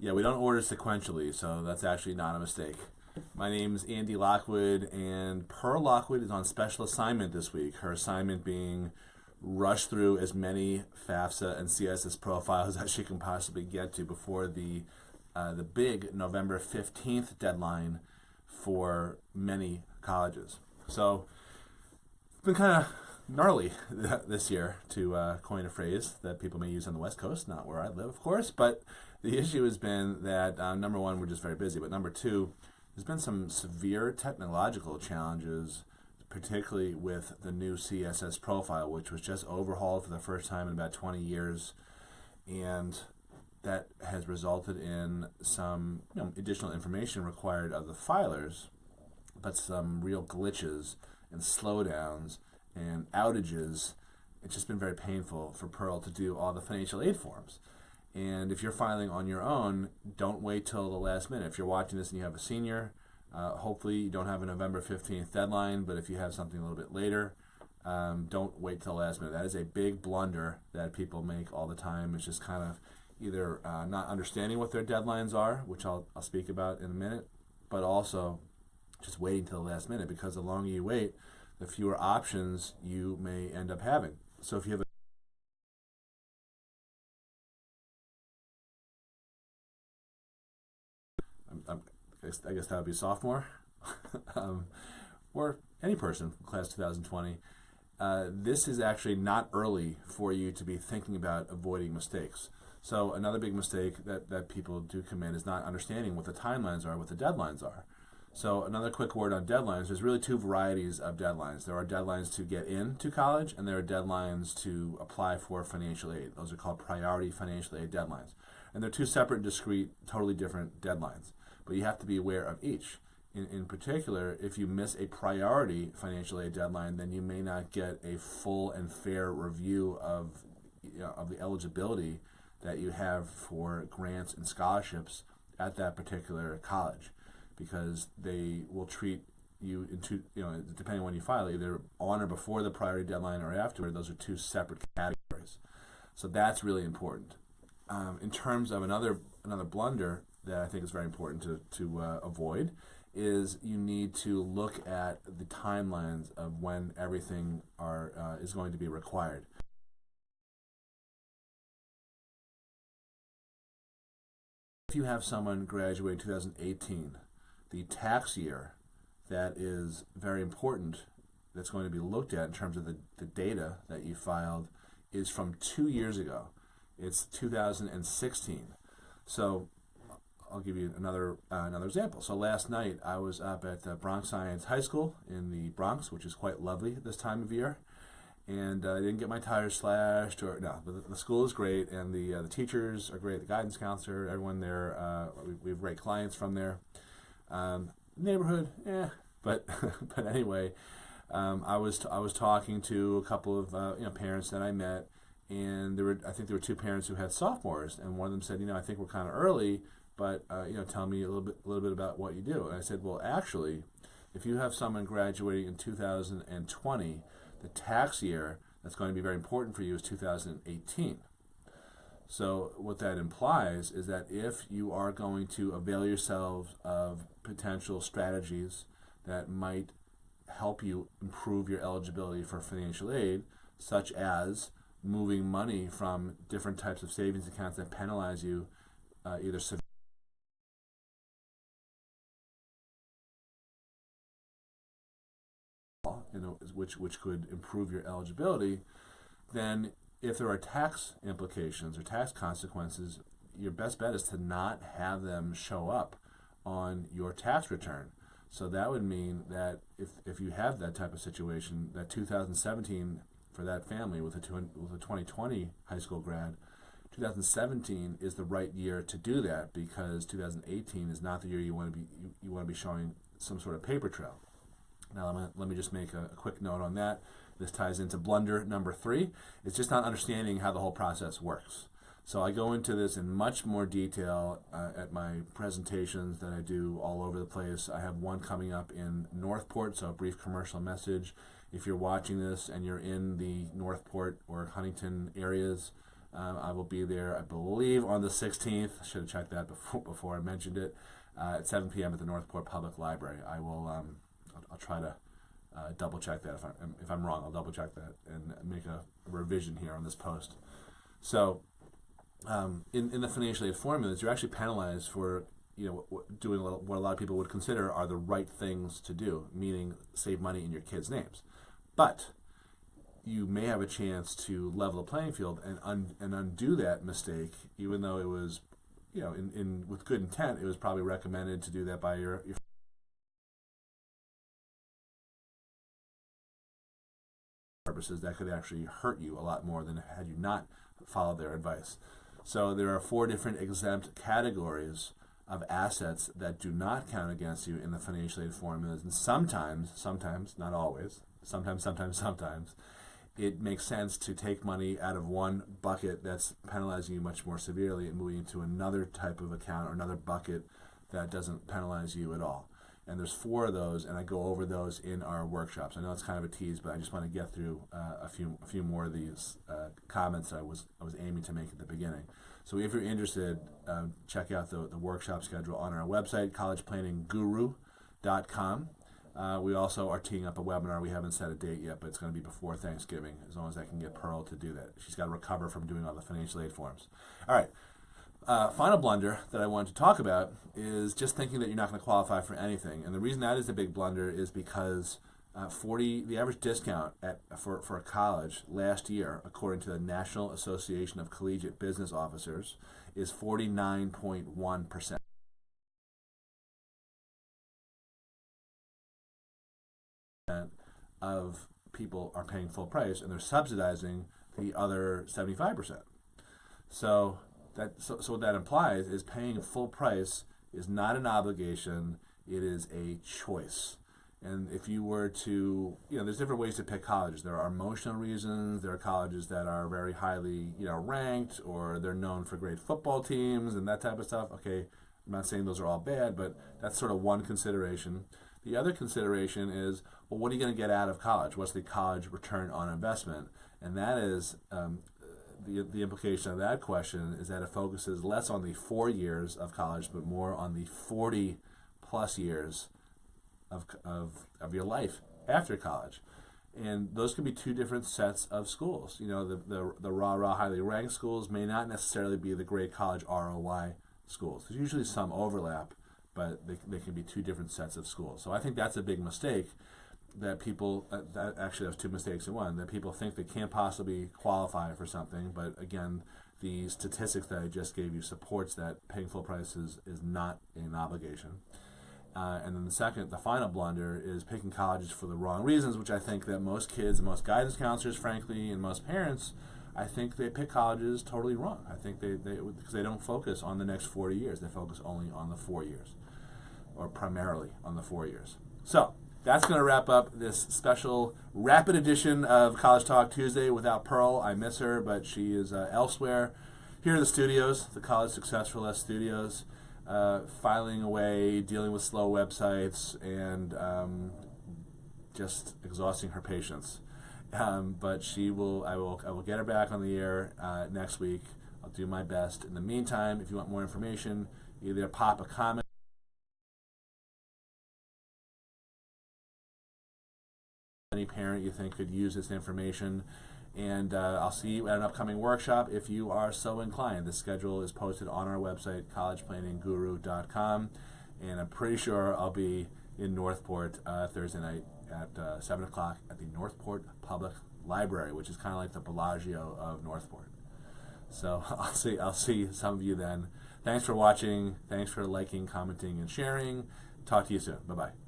Yeah, we don't order sequentially, so that's actually not a mistake. My name's Andy Lockwood, and Pearl Lockwood is on special assignment this week. Her assignment being rush through as many FAFSA and CSS profiles as she can possibly get to before the big November 15th deadline for many colleges. So it's been kind of gnarly this year, to coin a phrase that people may use on the West Coast, not where I live, of course. But the issue has been that, number one, we're just very busy. But number two, there's been some severe technological challenges, particularly with the new CSS profile, which was just overhauled for the first time in about 20 years. And that has resulted in some additional information required of the filers, but some real glitches and slowdowns and outages. It's just been very painful for Pearl to do all the financial aid forms. And if you're filing on your own, don't wait till the last minute. If you're watching this and you have a senior, hopefully you don't have a November 15th deadline, but if you have something a little bit later, don't wait till the last minute. That is a big blunder that people make all the time. It's just kind of either not understanding what their deadlines are, which I'll speak about in a minute, but also just waiting till the last minute, because the longer you wait, the fewer options you may end up having. So if you have I guess that would be sophomore, or any person from class 2020, this is actually not early for you to be thinking about avoiding mistakes. So another big mistake that people do commit is not understanding what the timelines are, what the deadlines are. So another quick word on deadlines. There's really two varieties of deadlines. There are deadlines to get into college, and there are deadlines to apply for financial aid. Those are called priority financial aid deadlines. And they're two separate, discrete, totally different deadlines. But you have to be aware of each. In particular, if you miss a priority financial aid deadline, then you may not get a full and fair review of the eligibility that you have for grants and scholarships at that particular college, because they will treat you into, depending on when you file, either on or before the priority deadline or afterward. Those are two separate categories. So that's really important. In terms of another blunder that I think is very important to avoid is you need to look at the timelines of when everything is going to be required. If you have someone graduate in 2018, the tax year that is very important, that's going to be looked at in terms of the data that you filed, is from 2 years ago. It's 2016. So I'll give you another example. So last night I was up at Bronx Science High School in the Bronx, which is quite lovely this time of year, and I didn't get my tires slashed. The school is great, and the teachers are great, the guidance counselor, everyone there. We have great clients from there. Neighborhood, but but anyway, I was talking to a couple of parents that I met, and I think there were two parents who had sophomores, and one of them said, I think we're kind of early, but tell me a little bit about what you do. And I said, well, actually, if you have someone graduating in 2020, the tax year that's going to be very important for you is 2018. So what that implies is that if you are going to avail yourselves of potential strategies that might help you improve your eligibility for financial aid, such as moving money from different types of savings accounts that penalize you either severely, which could improve your eligibility, then if there are tax implications or tax consequences, your best bet is to not have them show up on your tax return. So that would mean that if you have that type of situation, that 2017 for that family with a 2020 high school grad, 2017 is the right year to do that, because 2018 is not the year you want to be showing some sort of paper trail. Now let me just make a quick note on that. This ties into blunder number 3. It's just not understanding how the whole process works. So I go into this in much more detail at my presentations that I do all over the place. I have one coming up in Northport, so a brief commercial message. If you're watching this and you're in the Northport or Huntington areas, I will be there, I believe, on the 16th. I should have checked that before I mentioned it. At 7 p.m. at the Northport Public Library. I will. I'll try to double check that. If I'm wrong, I'll double check that and make a revision here on this post. So, in the financial aid formulas, you're actually penalized for doing what a lot of people would consider are the right things to do, meaning save money in your kids' names. But you may have a chance to level the playing field and undo that mistake, even though it was, with good intent, it was probably recommended to do that by your purposes that could actually hurt you a lot more than had you not followed their advice. So there are 4 different exempt categories of assets that do not count against you in the financial aid formulas, and sometimes, not always, sometimes, it makes sense to take money out of one bucket that's penalizing you much more severely and moving into another type of account or another bucket that doesn't penalize you at all. And there's 4 of those, and I go over those in our workshops. I know it's kind of a tease, but I just want to get through a few more of these comments that I was aiming to make at the beginning. So if you're interested, check out the workshop schedule on our website, collegeplanningGuru.com. We also are teeing up a webinar. We haven't set a date yet, but it's going to be before Thanksgiving, as long as I can get Pearl to do that. She's got to recover from doing all the financial aid forms. All right. Final blunder that I wanted to talk about is just thinking that you're not going to qualify for anything. And the reason that is a big blunder is because the average discount for a college last year, according to the National Association of Collegiate Business Officers, is 49.1%. Of people are paying full price, and they're subsidizing the other 75%. So what that implies is paying full price is not an obligation; it is a choice. And if you were to, there's different ways to pick colleges. There are emotional reasons. There are colleges that are very highly, ranked, or they're known for great football teams and that type of stuff. Okay, I'm not saying those are all bad, but that's sort of one consideration. The other consideration is, well, what are you going to get out of college? What's the college return on investment? And that is, the implication of that question is that it focuses less on the 4 years of college, but more on the 40 plus years of your life after college. And those could be 2 different sets of schools. The rah-rah highly ranked schools may not necessarily be the great college ROI schools. There's usually some overlap, but they can be 2 different sets of schools. So I think that's a big mistake that people, that actually has 2 mistakes in one, that people think they can't possibly qualify for something, but again, the statistics that I just gave you supports that paying full price is not an obligation. And then the final blunder is picking colleges for the wrong reasons, which I think that most kids, and most guidance counselors, frankly, and most parents, I think they pick colleges totally wrong. I think because they don't focus on the next 40 years. They focus only on the 4 years, or primarily on the 4 years. So that's going to wrap up this special rapid edition of College Talk Tuesday without Pearl. I miss her, but she is elsewhere. Here are the studios, the College Success for Less studios, filing away, dealing with slow websites, and just exhausting her patience. But I will get her back on the air next week. I'll do my best. In the meantime, if you want more information, either pop a comment. Any parent you think could use this information, and I'll see you at an upcoming workshop if you are so inclined. The schedule is posted on our website, collegeplanningGuru.com, and I'm pretty sure I'll be in Northport Thursday night at 7 o'clock at the Northport Public Library, which is kind of like the Bellagio of Northport. So I'll see some of you then. Thanks for watching. Thanks for liking, commenting, and sharing. Talk to you soon. Bye-bye.